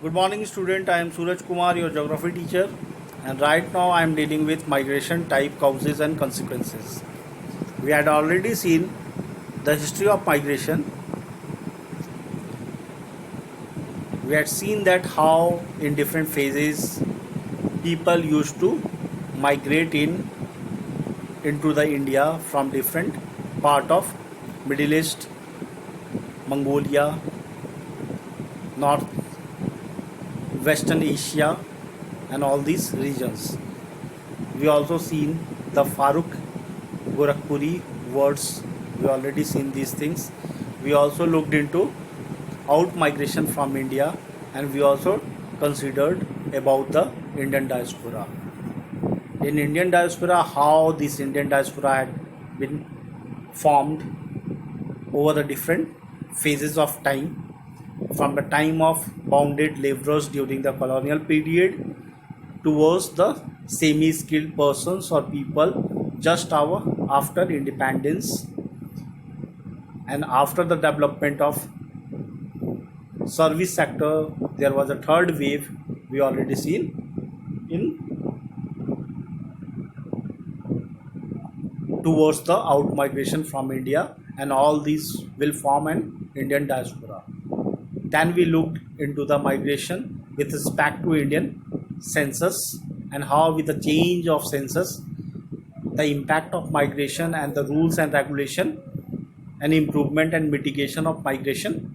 Good morning, student. I am Suraj Kumar, your geography teacher, and right now I am dealing with migration type, causes, and consequences. We had already seen the history of migration. We had seen that how in different phases people used to migrate into the India from different part of Middle East, Mongolia, North Western Asia, and all these regions. We also seen the Farooq Gorakhpuri words. We already seen these things. We also looked into out migration from India, and we also considered about the Indian diaspora. In Indian diaspora, how this Indian diaspora had been formed over the different phases of time, from the time of bonded laborers during the colonial period towards the semi-skilled persons or people just after independence, and after the development of service sector there was a third wave we already seen in towards the out migration from India, and all these will form an Indian diaspora. Then we looked into the migration with respect to Indian census, and how with the change of census the impact of migration and the rules and regulation and improvement and mitigation of migration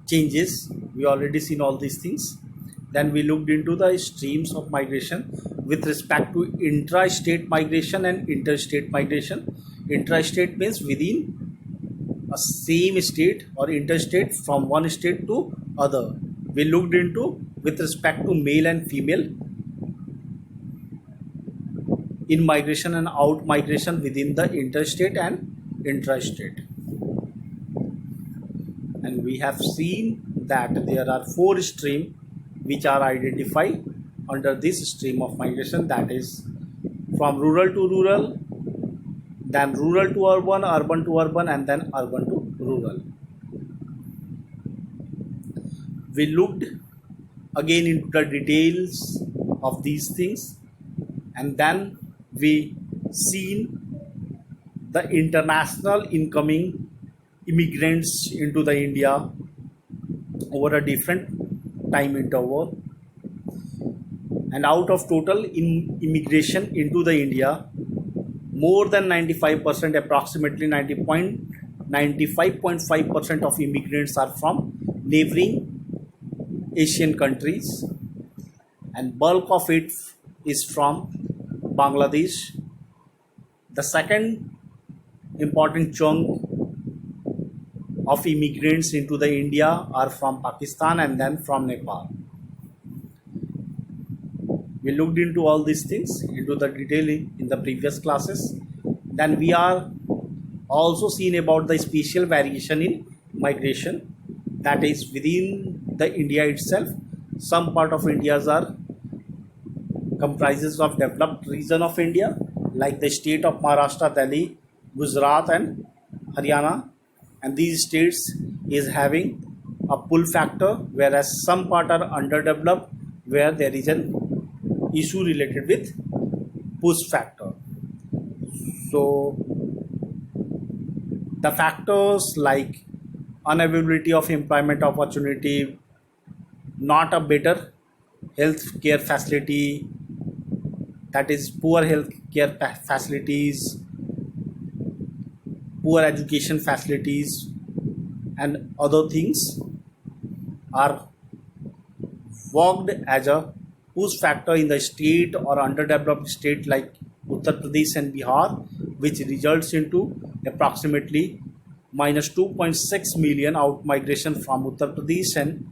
changes. We already seen all these things. Then we looked into the streams of migration with respect to intra-state migration and interstate migration. Intra-state means within a same state, or interstate from one state to other. We looked into with respect to male and female in migration and out migration within the interstate and intrastate. And we have seen that there are four streams which are identified under this stream of migration, that is from rural to rural, then rural to urban, urban to urban, and then urban to rural. We looked again into the details of these things, and then we seen the international incoming immigrants into the India over a different time interval. And out of total immigration into the India, more than 95%, approximately 95.5% of immigrants are from neighboring Asian countries, and bulk of it is from Bangladesh. The second important chunk of immigrants into the India are from Pakistan and then from Nepal. We looked into all these things into the detail in the previous classes. Then we are also seen about the spatial variation in migration, that is within the India itself. Some part of India's are comprises of developed region of India, like the state of Maharashtra, Delhi, Gujarat, and Haryana, and these states is having a pull factor, whereas some part are underdeveloped where there is an issue related with push factor. So the factors like unavailability of employment opportunity, not a better health care facility, that is poor health care facilities, poor education facilities, and other things are worked as a push factor in the state or underdeveloped state like Uttar Pradesh and Bihar, which results into approximately minus 2.6 million out migration from Uttar Pradesh and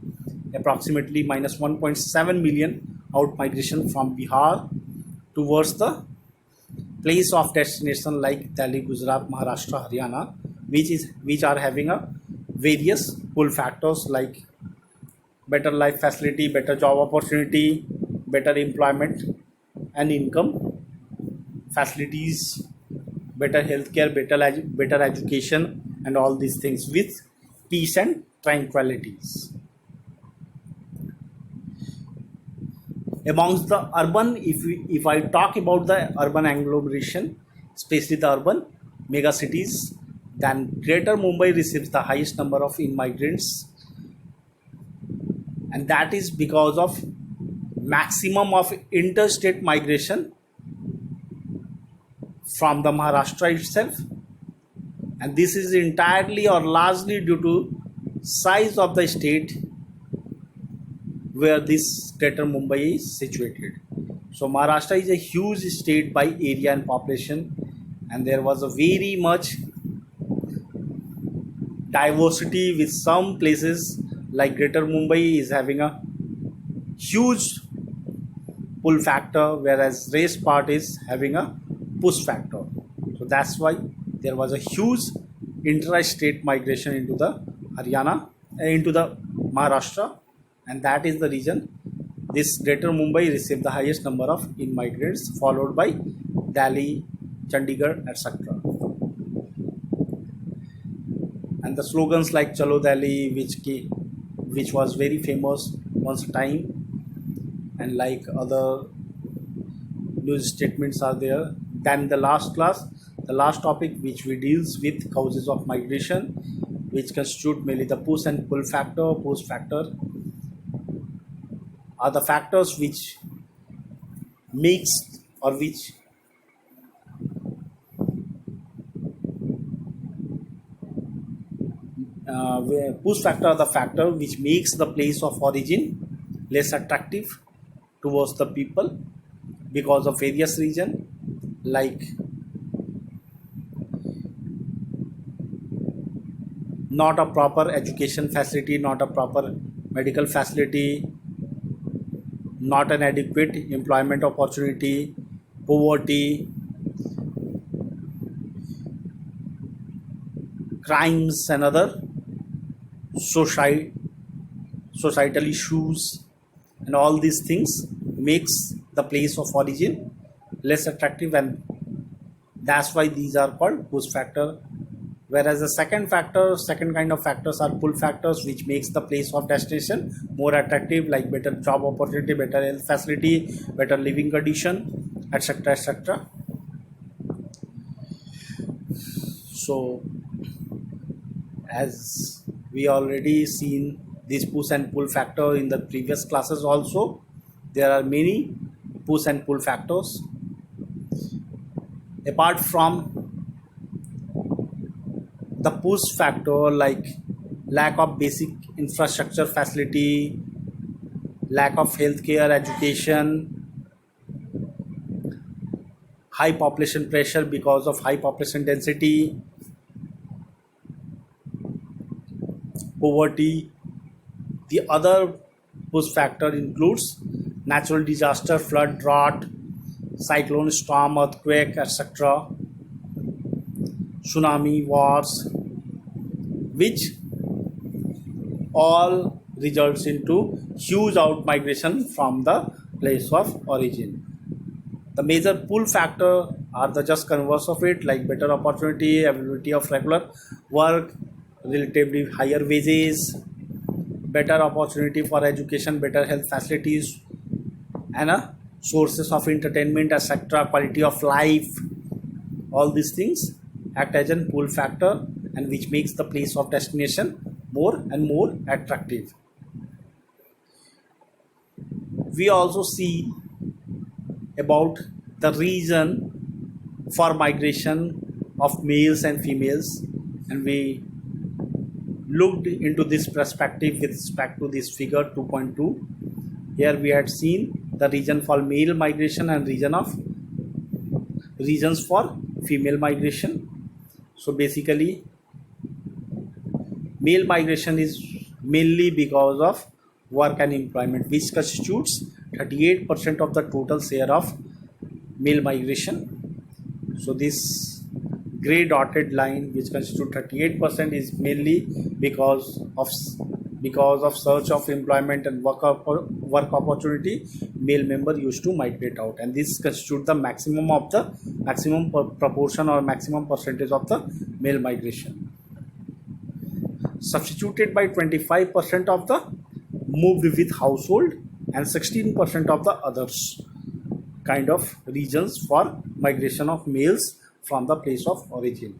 approximately minus 1.7 million out migration from Bihar towards the place of destination like Delhi, Gujarat, Maharashtra, Haryana, which are having a various pull factors like better life facility, better job opportunity, better employment and income facilities, better healthcare, better education, and all these things with peace and tranquilities. Amongst the urban, if I talk about the urban agglomeration, especially the urban mega cities, then Greater Mumbai receives the highest number of immigrants, and that is because of maximum of interstate migration from the Maharashtra itself, and this is entirely or largely due to size of the state where this Greater Mumbai is situated. So Maharashtra is a huge state by area and population, and there was a very much diversity with some places like Greater Mumbai is having a huge pull factor, whereas rest part is having a push factor. So that's why there was a huge intra-state migration into the Haryana, into the Maharashtra, and that is the reason this Greater Mumbai received the highest number of immigrants, followed by Delhi, Chandigarh, etc. And the slogans like "Chalo Delhi," which was very famous once a time, and like other news statements are there. Then the last topic which we deals with causes of migration, which constitute mainly the push and pull factor. Push factor are the factors which makes or which push factor are the factor which makes the place of origin less attractive towards the people because of various reasons like not a proper education facility, not a proper medical facility, not an adequate employment opportunity, poverty, crimes and other societal issues, and all these things makes the place of origin less attractive, and that's why these are called push factor. Whereas the second kind of factors are pull factors, which makes the place of destination more attractive, like better job opportunity, better health facility, better living condition, etc., etc. So as we already seen this push and pull factor in the previous classes also, there are many push and pull factors apart from the push factor, like lack of basic infrastructure facility, lack of healthcare, education, high population pressure because of high population density, poverty. The other push factor includes natural disaster, flood, drought, cyclone, storm, earthquake, etc., tsunami, wars, which all results into huge out migration from the place of origin. The major pull factor are the just converse of it, like better opportunity, availability of regular work, relatively higher wages, better opportunity for education, better health facilities, and sources of entertainment, etc., quality of life. All these things act as a pull factor, and which makes the place of destination more and more attractive. We also see about the reason for migration of males and females, and we looked into this perspective with respect to this figure 2.2. Here we had seen the reason for male migration and reasons for female migration. So basically male migration is mainly because of work and employment, which constitutes 38% of the total share of male migration. So this gray dotted line, which constitutes 38%, is mainly because of search of employment and work opportunity, male member used to migrate out, and this constitutes the maximum proportion or maximum percentage of the male migration. substituted by 25% of the moved with household and 16% of the others kind of regions for migration of males from the place of origin.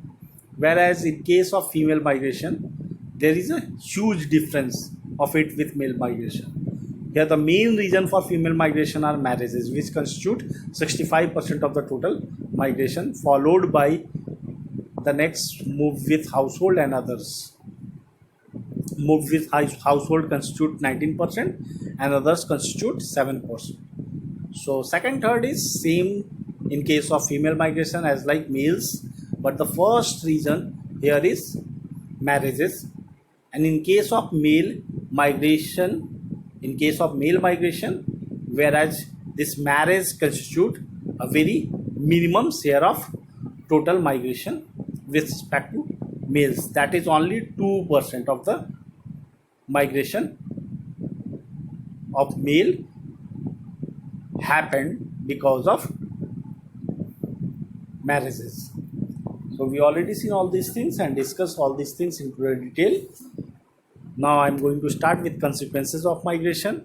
Whereas in case of female migration, there is a huge difference of it with male migration. Here the main reason for female migration are marriages, which constitute 65% of the total migration, followed by the next move with household and others. Move with household constitute 19% and others constitute 7%. So second, third is same in case of female migration as like males, but the first reason here is marriages. And in case of male migration, whereas this marriage constitute a very minimum share of total migration with respect to males, that is only 2% of the migration of male happened because of marriages. So we already seen all these things and discussed all these things in great detail. Now I am going to start with consequences of migration.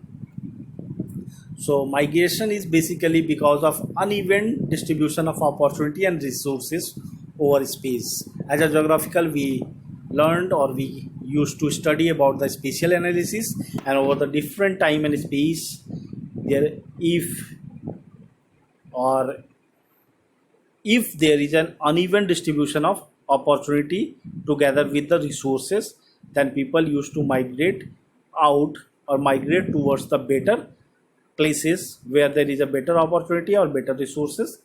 So migration is basically because of uneven distribution of opportunity and resources over space. As a geographical, we learned or we used to study about the spatial analysis, and over the different time and space, there if there is an uneven distribution of opportunity together with the resources, then people used to migrate out or migrate towards the better places where there is a better opportunity or better resources,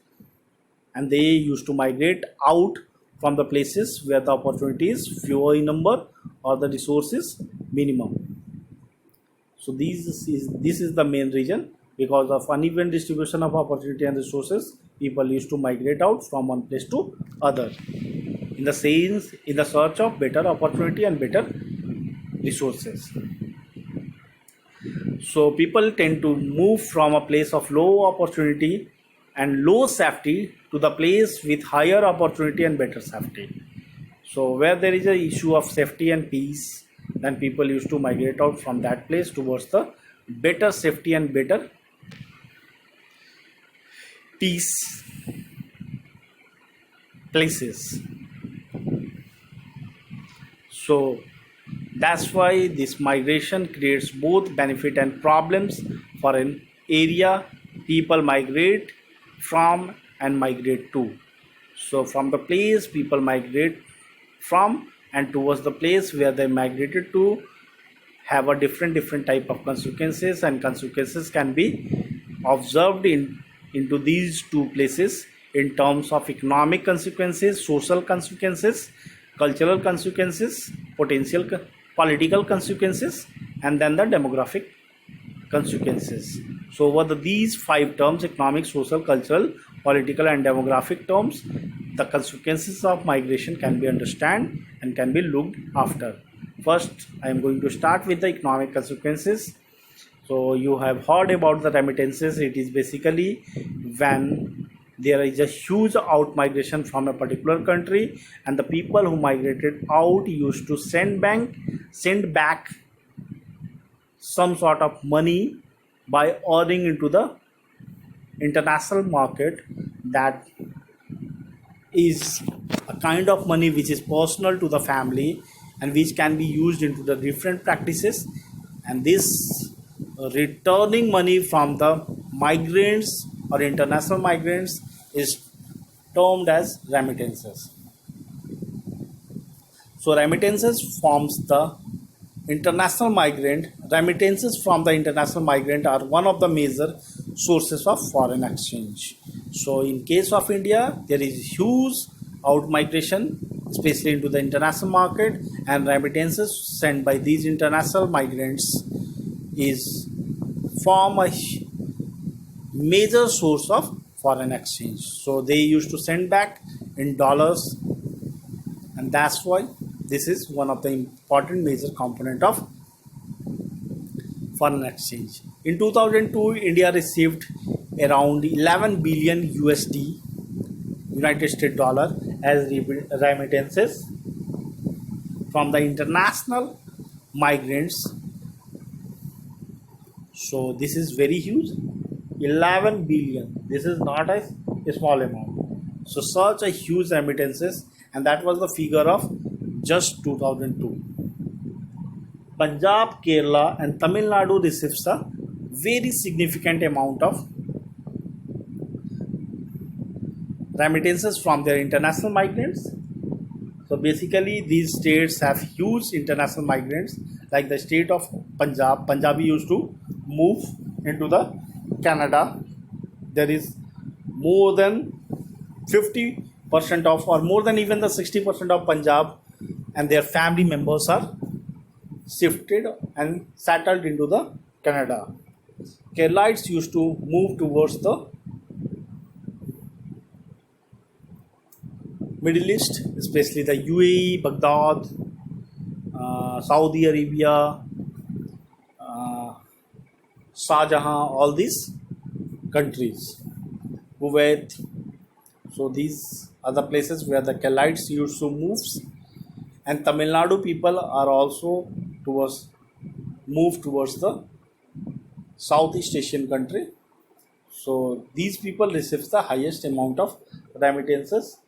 and they used to migrate out from the places where the opportunity is fewer in number or the resources minimum. So this is the main reason. Because of uneven distribution of opportunity and resources, people used to migrate out from one place to other in the search of better opportunity and better resources. So people tend to move from a place of low opportunity and low safety to the place with higher opportunity and better safety. So where there is a issue of safety and peace, then people used to migrate out from that place towards the better safety and better peace places. So that's why this migration creates both benefit and problems for an area people migrate from and migrate to. So from the place people migrate from and towards the place where they migrated to have a different type of consequences, and consequences can be observed into these two places in terms of economic consequences, social consequences, cultural consequences, potential political consequences, and then the demographic consequences. So over these 5 terms, economic, social, cultural, political and demographic terms, the consequences of migration can be understood and can be looked after. First, I am going to start with the economic consequences. So you have heard about the remittances. It is basically when there is a huge out migration from a particular country, and the people who migrated out used to send back some sort of money by earning into the international market. That is a kind of money which is personal to the family and which can be used into the different practices, and this returning money from the migrants or international migrants is termed as remittances. So remittances forms the international migrant. Remittances from the international migrant are one of the major sources of foreign exchange. So in case of India, there is huge out migration, especially into the international market, and remittances sent by these international migrants is form a major source of foreign exchange. So they used to send back in dollars, and that's why this is one of the important major component of foreign exchange. In 2002, India received around 11 billion USD, United States dollar, as remittances from the international migrants. So this is very huge, 11 billion. This is not a small amount. So such a huge remittances, and that was the figure of just 2002. Punjab, Kerala, and Tamil Nadu receives a very significant amount of remittances from their international migrants. So basically, these states have huge international migrants, like the state of Punjab. Punjabi used to move into the Canada. There is more than 50% of, or more than even the 60% of Punjab and their family members are shifted and settled into the Canada. Keralites used to move towards the Middle East, especially the UAE, Baghdad, Saudi Arabia, Shahjahan, all these countries, Kuwait. So these are the places where the Keralites used to move, and Tamil Nadu people are also move towards the Southeast Asian country. So these people receive the highest amount of remittances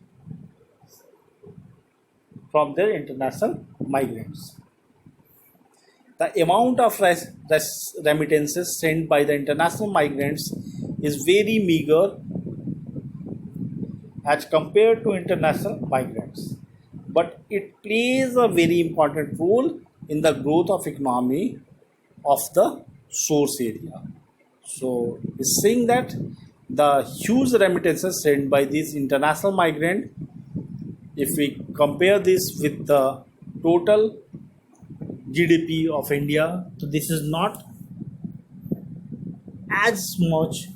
from their international migrants. The amount of remittances sent by the international migrants is very meager as compared to international migrants, but it plays a very important role in the growth of economy of the source area. So it's saying that the huge remittances sent by these international migrant, if we compare this with the total GDP of India, so this is not as much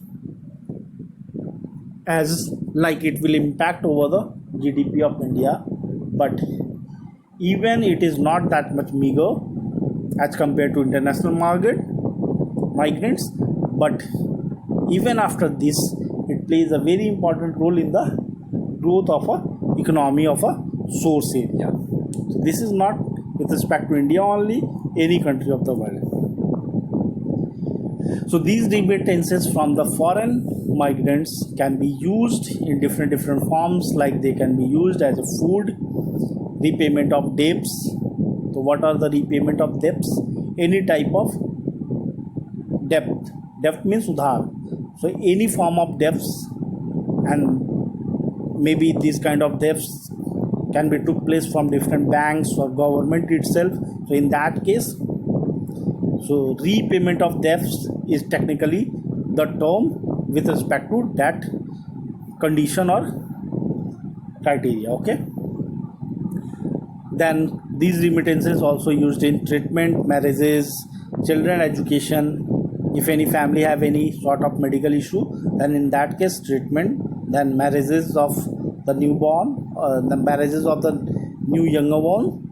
as like it will impact over the GDP of India, but even it is not that much meager as compared to international migrants, but even after this, it plays a very important role in the growth of a economy of a source area. So this is not with respect to India only, any country of the world. So these remittances from the foreign migrants can be used in different forms, like they can be used as a food, repayment of debts. So what are the repayment of debts? Any type of debt. Debt means udhar. So any form of debts, and maybe these kind of debts can be took place from different banks or government itself. So in that case, so repayment of debts is technically the term with respect to that condition or criteria. Okay. Then these remittances also used in treatment, marriages, children education. If any family have any sort of medical issue, then in that case treatment. Then marriages of the newborn, the marriages of the new younger born.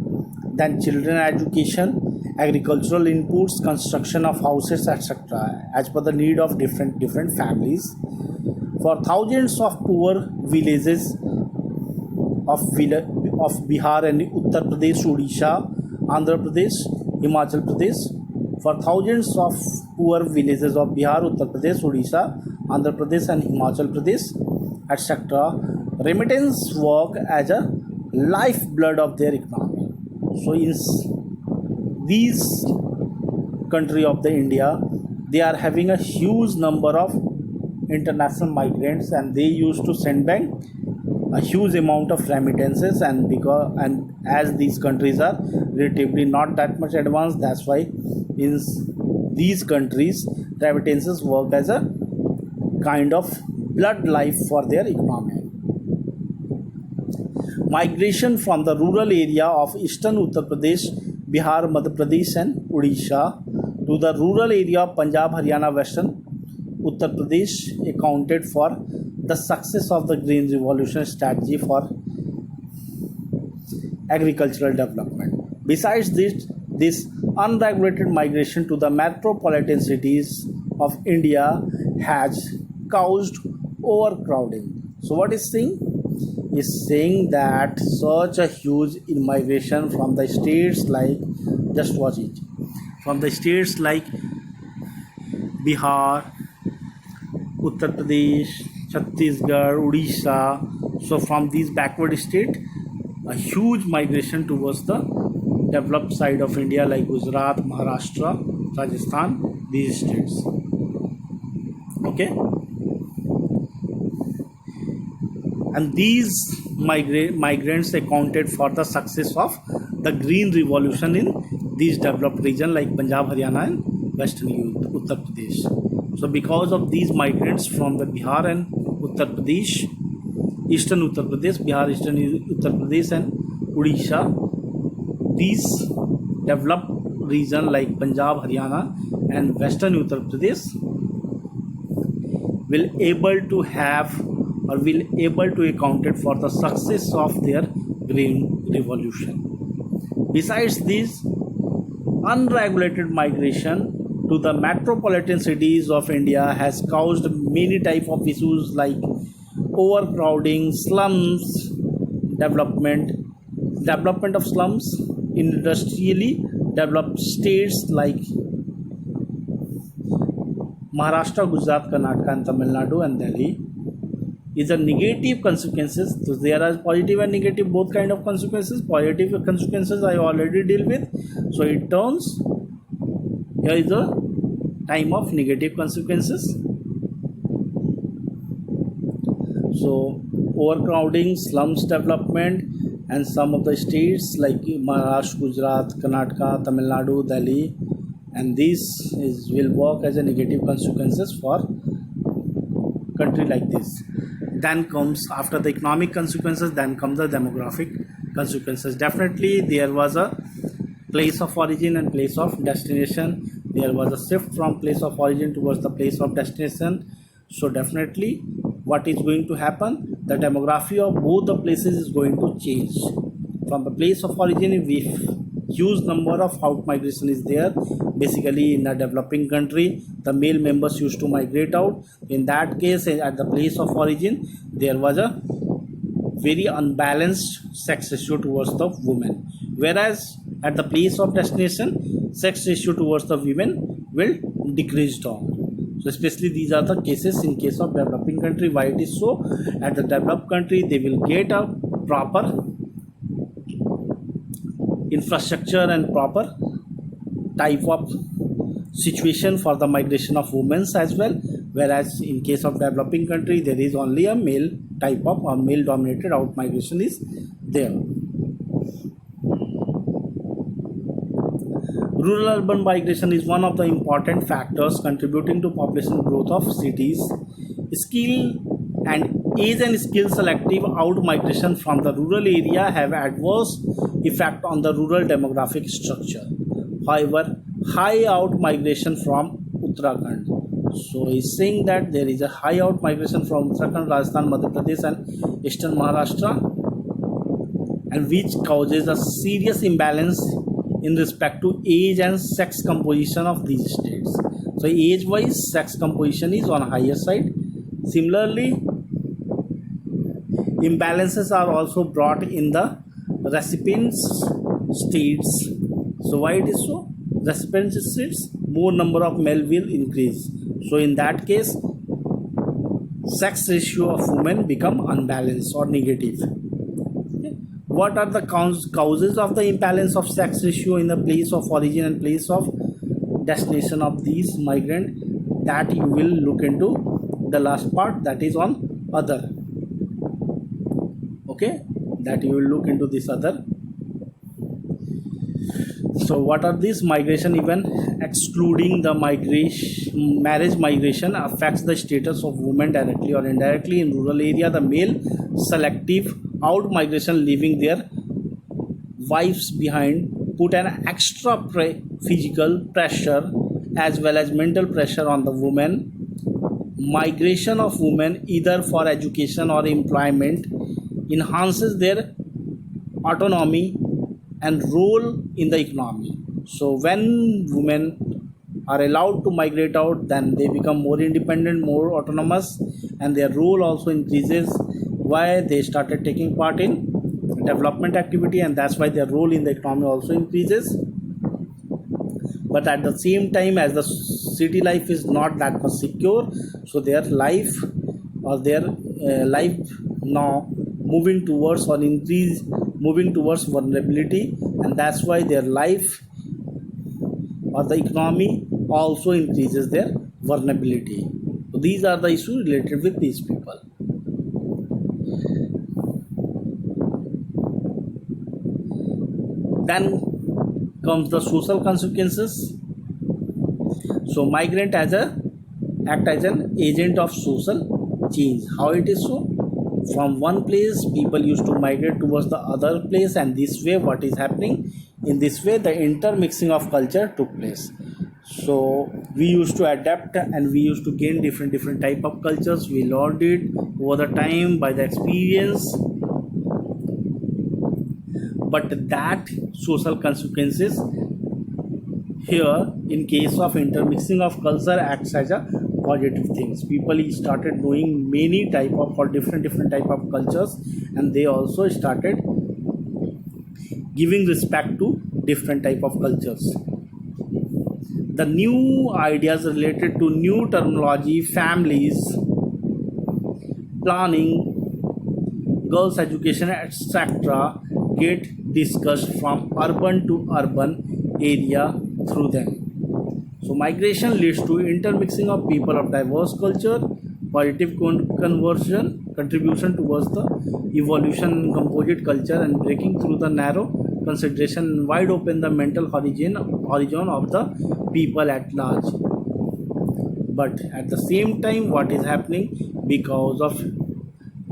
Then children education, agricultural inputs, construction of houses, etc., as per the need of different families. For thousands of poor villages of Bihar and Uttar Pradesh, Odisha, Andhra Pradesh, Himachal Pradesh. For thousands of poor villages of Bihar, Uttar Pradesh, Odisha, Andhra Pradesh, and Himachal Pradesh, etc., remittance work as a lifeblood of their economy. So in these country of the India, they are having a huge number of international migrants, and they used to send back a huge amount of remittances, and as these countries are relatively not that much advanced, that's why in these countries remittances work as a kind of blood life for their economy. Migration from the rural area of eastern Uttar Pradesh, Bihar, Madhya Pradesh, and Odisha to the rural area of Punjab, Haryana, Western Uttar Pradesh accounted for the success of the Green Revolution strategy for agricultural development. Besides this unregulated migration to the metropolitan cities of India has caused overcrowding. So what is saying? is saying that such a huge immigration from the states like, just watch it, from the states like Bihar, Uttar Pradesh, Chhattisgarh, Odisha. So from these backward states, a huge migration towards the developed side of India like Gujarat, Maharashtra, Rajasthan, these states. Okay, and these migrants accounted for the success of the green revolution in these developed regions like Punjab, Haryana, and Western Uttar Pradesh. So because of these migrants from the Bihar and Uttar Pradesh, Eastern Uttar Pradesh, Bihar, Eastern Uttar Pradesh, and Odisha, these developed region like Punjab, Haryana, and Western Uttar Pradesh will able to have or will able to accounted for the success of their green revolution. Besides this, unregulated migration to the metropolitan cities of India has caused many type of issues like overcrowding, slums development, development of slums in industrially developed states like Maharashtra, Gujarat, Karnataka, and Tamil Nadu, and Delhi is a negative consequences. So there are positive and negative both kind of consequences. Positive consequences I already deal with. So it turns, here is a time of negative consequences. So overcrowding, slums development, and some of the states like Maharashtra, Gujarat, Karnataka, Tamil Nadu, Delhi, and this will work as a negative consequences for country like this. Then comes, after the economic consequences, then comes the demographic consequences. Definitely there was a place of origin and place of destination. There was a shift from place of origin towards the place of destination. So definitely what is going to happen, the demography of both the places is going to change. From the place of origin, if huge number of out migration is there, basically in a developing country the male members used to migrate out. In that case, at the place of origin there was a very unbalanced sex ratio towards the women, whereas at the place of destination sex ratio towards the women will decrease down. So especially these are the cases in case of developing country. Why it is so? At the developed country they will get a proper infrastructure and proper type of situation for the migration of women as well, whereas in case of developing country there is only a male type of or male dominated out migration is there. Rural urban migration is one of the important factors contributing to population growth of cities. Skill and age and skill selective out migration from the rural area have adverse effect on the rural demographic structure. However, high out migration from Uttarakhand. So he's saying that there is a high out migration from Uttarakhand, Rajasthan, Madhya Pradesh, and Eastern Maharashtra, and which causes a serious imbalance in respect to age and sex composition of these states. So age wise sex composition is on higher side. Similarly, imbalances are also brought in the recipients states. So why it is so? Recipient states, more number of male will increase. So in that case, sex ratio of women become unbalanced or negative. What are the causes of the imbalance of sex ratio in the place of origin and place of destination of these migrant? That you will look into the last part, that is on other. Okay, that you will look into this other. So what are these migration event? Excluding the migration, marriage migration affects the status of women directly or indirectly. In rural area, the male selective out migration, leaving their wives behind, put an extra physical pressure as well as mental pressure on the women. Migration of women either for education or employment enhances their autonomy and role in the economy. So when women are allowed to migrate out, then they become more independent, more autonomous, and their role also increases why they started taking part in development activity, and that's why their role in the economy also increases. But at the same time, as the city life is not that much secure, so their life or their life now moving towards or increase moving towards vulnerability, and that's why their life or the economy also increases their vulnerability. So these are the issues related with these people. Then comes the social consequences. So migrant as a act as an agent of social change. How it is so? From one place, people used to migrate towards the other place, and this way, what is happening? In this way, the intermixing of culture took place. So we used to adapt and we used to gain different type of cultures. We learned it over the time by the experience. But that social consequences here, in case of intermixing of culture, acts as a positive things. People started knowing many type of or different type of cultures, and they also started giving respect to different type of cultures. The new ideas related to new terminology, families, planning, girls education, etc. get discussed from urban to urban area through them. So migration leads to intermixing of people of diverse culture, positive contribution towards the evolution in composite culture, and breaking through the narrow consideration and wide open the mental horizon of the people at large. But at the same time, what is happening because of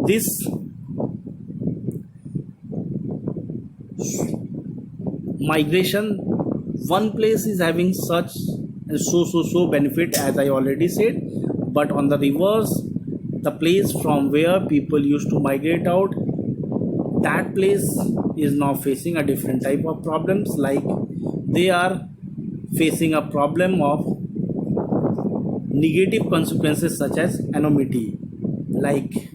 this migration, one place is having such and so benefit, as I already said, but on the reverse, the place from where people used to migrate out, that place is now facing a different type of problems. Like they are facing a problem of negative consequences such as anonymity, like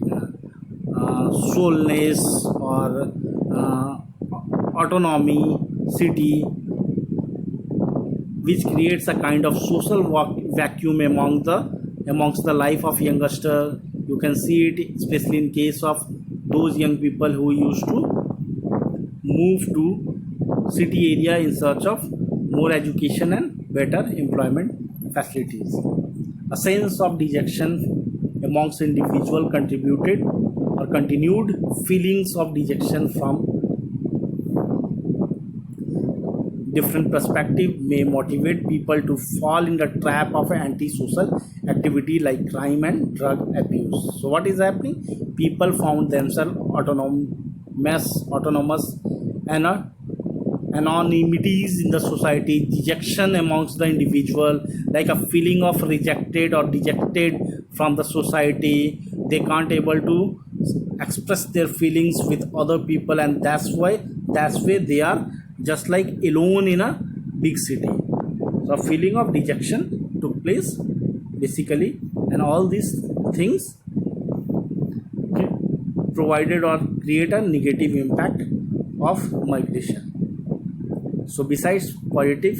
soulness or autonomy city, which creates a kind of social vacuum amongst the life of youngster. You can see it especially in case of those young people who used to move to city area in search of more education and better employment facilities. A sense of dejection amongst individual contributed or continued feelings of dejection from different perspective may motivate people to fall in the trap of antisocial activity like crime and drug abuse. So what is happening? People found themselves autonomous and anonymities in the society, dejection amongst the individual, like a feeling of rejected or dejected from the society. They can't able to express their feelings with other people, and that's why they are just like alone in a big city. So a feeling of dejection took place basically, and all these things provided or create a negative impact of migration. So besides positive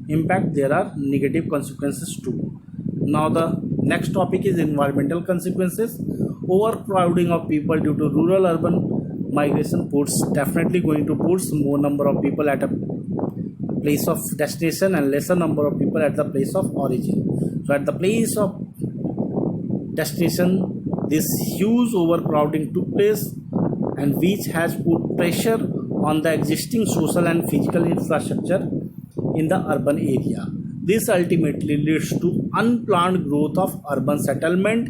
impact, there are negative consequences too. Now the next topic is environmental consequences. Overcrowding of people due to rural urban migration definitely going to put more number of people at a place of destination and lesser number of people at the place of origin. So at the place of destination, this huge overcrowding took place, and which has put pressure on the existing social and physical infrastructure in the urban area. This ultimately leads to unplanned growth of urban settlement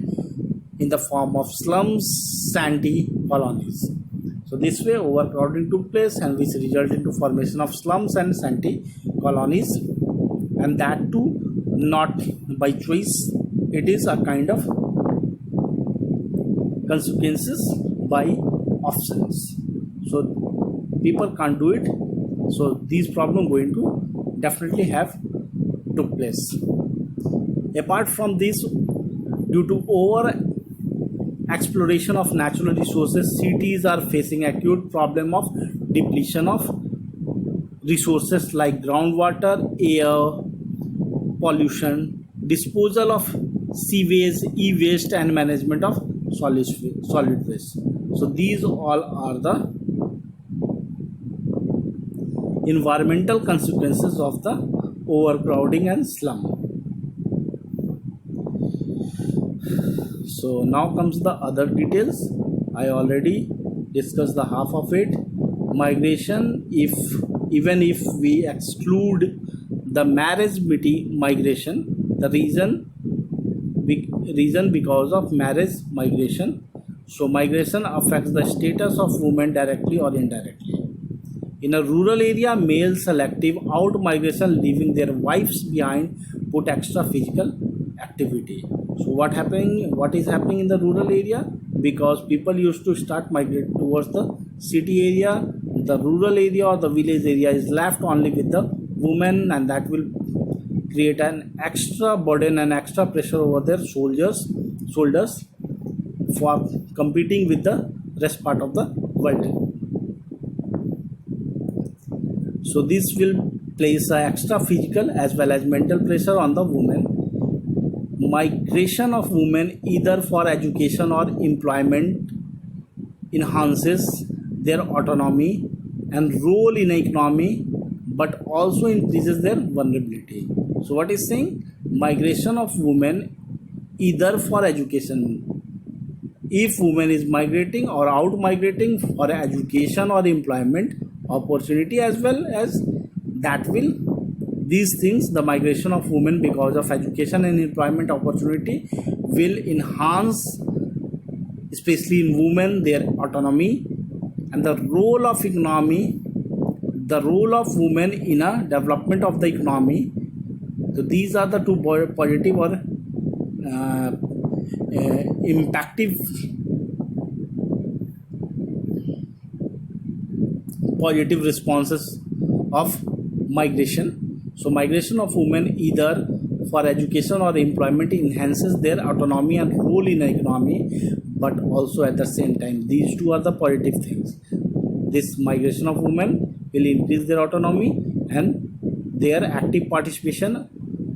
in the form of slums, shanty colonies. So this way overcrowding took place, and which resulted into formation of slums and shanty colonies, and that too not by choice. It is a kind of consequences by options. So people can't do it. So these problems going to definitely have took place. Apart from this, due to over exploration of natural resources. Cities are facing acute problem of depletion of resources like groundwater, air pollution, disposal of sewage, e-waste, and management of solid waste. So these all are the environmental consequences of the overcrowding and slum. So now comes the other details. I already discussed the half of it. Migration, if even if we exclude the marriage migration, the reason because of marriage migration. So migration affects the status of women directly or indirectly. In a rural area, male selective out migration, leaving their wives behind, put extra physical activity. So what is happening in the rural area? Because people used to start migrate towards the city area, the rural area or the village area is left only with the women, and that will create an extra burden and extra pressure over their shoulders for competing with the rest part of the world. So this will place a extra physical as well as mental pressure on the women. Migration of women either for education or employment enhances their autonomy and role in economy, but also increases their vulnerability. So what is saying? Migration of women either for education, if women is migrating or out migrating for education or employment opportunity, as well as that will, these things, the migration of women because of education and employment opportunity will enhance, especially in women, their autonomy and the role of economy, the role of women in a development of the economy. So these are the two positive or impactive positive responses of migration. So migration of women either for education or employment enhances their autonomy and role in the economy, but also at the same time, these two are the positive things. This migration of women will increase their autonomy and their active participation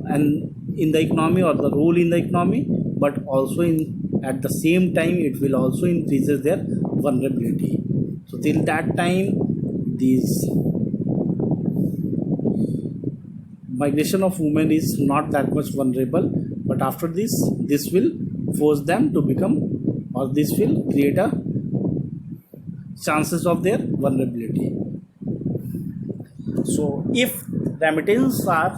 and in the economy or the role in the economy, but also at the same time it will also increases their vulnerability. So till that time, these migration of women is not that much vulnerable, but after this will force them to become, or this will create a chances of their vulnerability. So if remittance are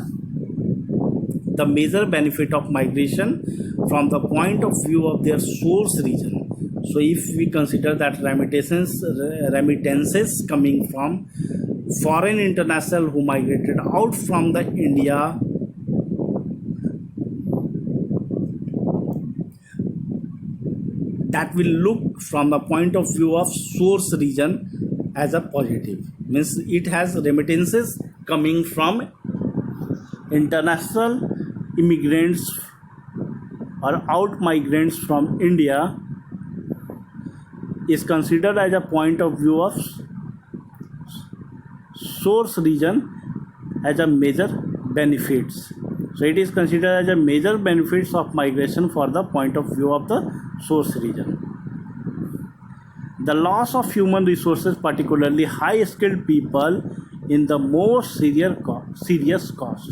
the major benefit of migration from the point of view of their source region, so if we consider that remittances coming from foreign international who migrated out from the India, that will look from the point of view of source region as a positive, means it has remittances coming from international immigrants or out migrants from India is considered as a point of view of source region as a major benefits. So it is considered as a major benefits of migration for the point of view of the source region. The loss of human resources, particularly high skilled people, in the most serious cost.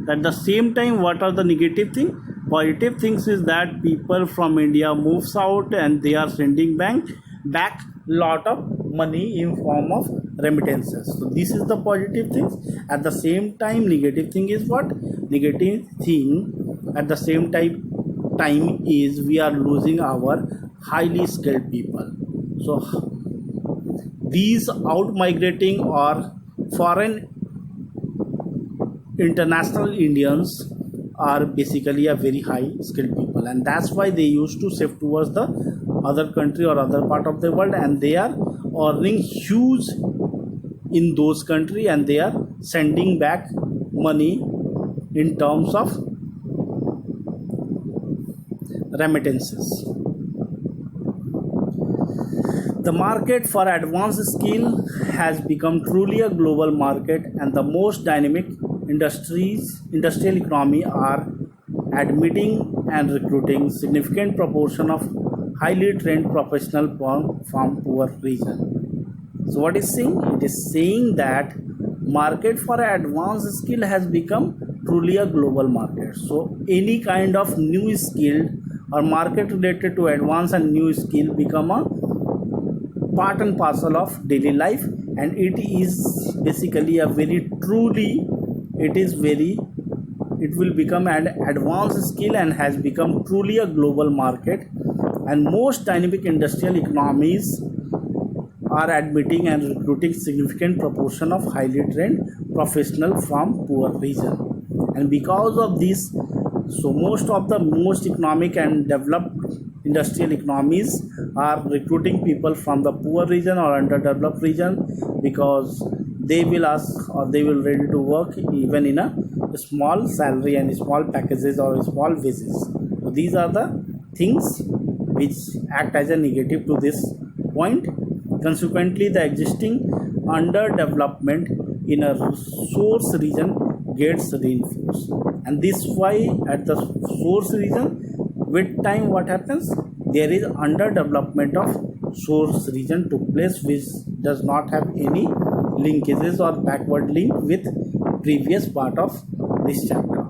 At the same time, what are the negative things? Positive things is that people from India moves out and they are sending back lot of money in form of remittances. So this is the positive things. At the same time, negative thing is what? Negative thing at the same time is we are losing our highly skilled people. So these out migrating or foreign international Indians are basically a very high skilled people, and that's why they used to shift towards the other country or other part of the world, and they are earning huge in those country and they are sending back money in terms of remittances. The market for advanced skill has become truly a global market, and the most dynamic industrial economy are admitting and recruiting significant proportion of highly trained professional from poor region. So what is saying? It is saying that market for advanced skill has become truly a global market. So any kind of new skill or market related to advanced and new skill become a part and parcel of daily life, and it is basically a very truly, it is very, it will become an advanced skill and has become truly a global market, and most dynamic industrial economies are admitting and recruiting significant proportion of highly trained professional from poor region. And because of this, so most of the most economic and developed industrial economies are recruiting people from the poor region or underdeveloped region, because they will ask or they will ready to work even in a small salary and small packages or small wages. So these are the things which act as a negative to this point. Consequently, the existing underdevelopment in a source region gets reinforced, and this why at the source region, with time what happens, there is underdevelopment of source region took place, which does not have any linkages or backward link with previous part of this chapter.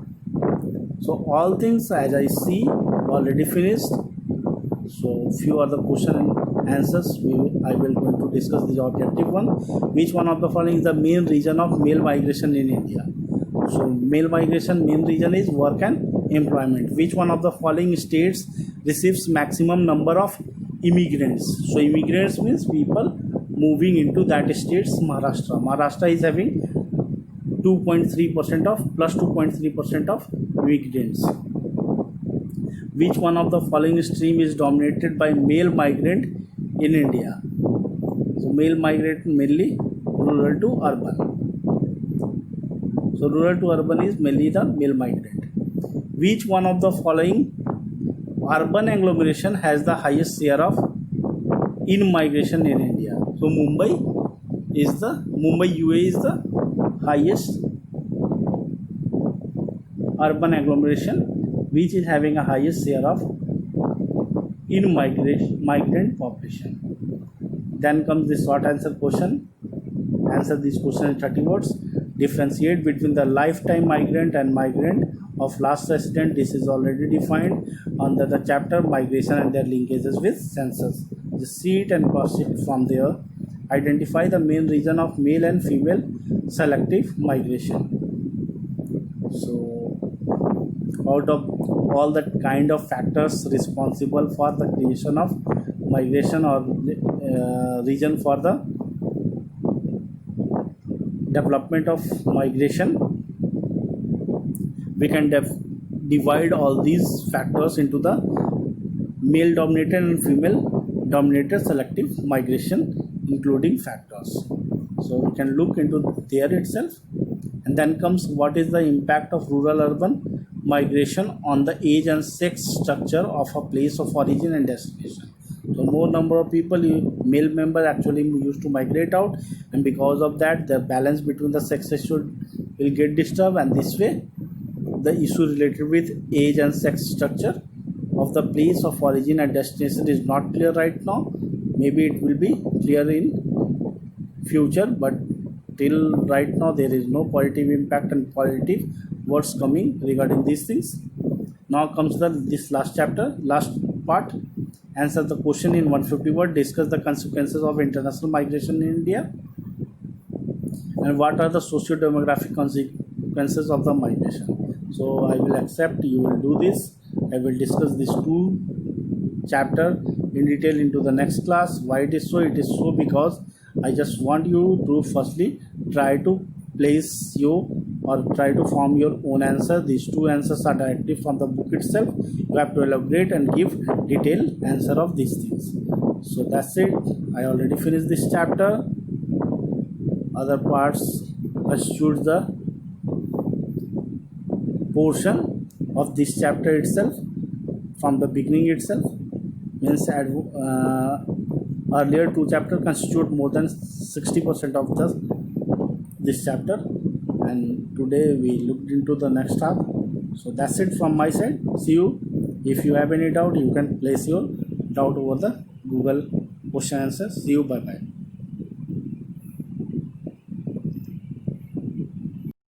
So all things as I see already finished. So few other question and answers I will going to discuss the objective one. Which one of the following is the main reason of male migration in India? So male migration main reason is work and employment. Which one of the following states receives maximum number of immigrants? So immigrants means people moving into that states. Maharashtra is having 2.3% of plus 2.3% of immigrants. Which one of the following stream is dominated by male migrant in India? So male migrant mainly rural to urban. So rural to urban is mainly the male migrant. Which one of the following urban agglomeration has the highest share of in-migration in India? So Mumbai UAE is the highest urban agglomeration which is having a highest share of migrant population. Then comes the short answer question. Answer this question in 30 words. Differentiate between the lifetime migrant and migrant of last resident. This is already defined under the chapter migration and their linkages with census. Just see it and cross it from there. Identify the main reason of male and female selective migration. So out of all the kind of factors responsible for the creation of migration or reason for the development of migration, we can divide all these factors into the male dominated and female dominated selective migration including factors. So we can look into there itself. And then comes what is the impact of rural urban migration on the age and sex structure of a place of origin and destination. So more number of people, male member actually used to migrate out, and because of that the balance between the sexes will get disturbed, and this way the issue related with age and sex structure of the place of origin and destination is not clear right now. Maybe it will be clear in future, but till right now there is no positive impact and positive words coming regarding these things. Now comes this last chapter, last part. Answer the question in 150 words. Discuss the consequences of international migration in India, and what are the socio-demographic consequences of the migration. So I will accept you will do this. I will discuss these two chapter in detail into the next class. Why it is so? It is so because I just want you to firstly try to place you or try to form your own answer. These two answers are directly from the book itself. You have to elaborate and give detailed answer of these things. So that's it. I already finished this chapter. Other parts constitute the portion of this chapter itself from the beginning itself, means Earlier two chapter constitute more than 60% of this chapter, and today we looked into the next half. So that's it from my side. See you. If you have any doubt, you can place your doubt over the Google question answer. See you. Bye bye.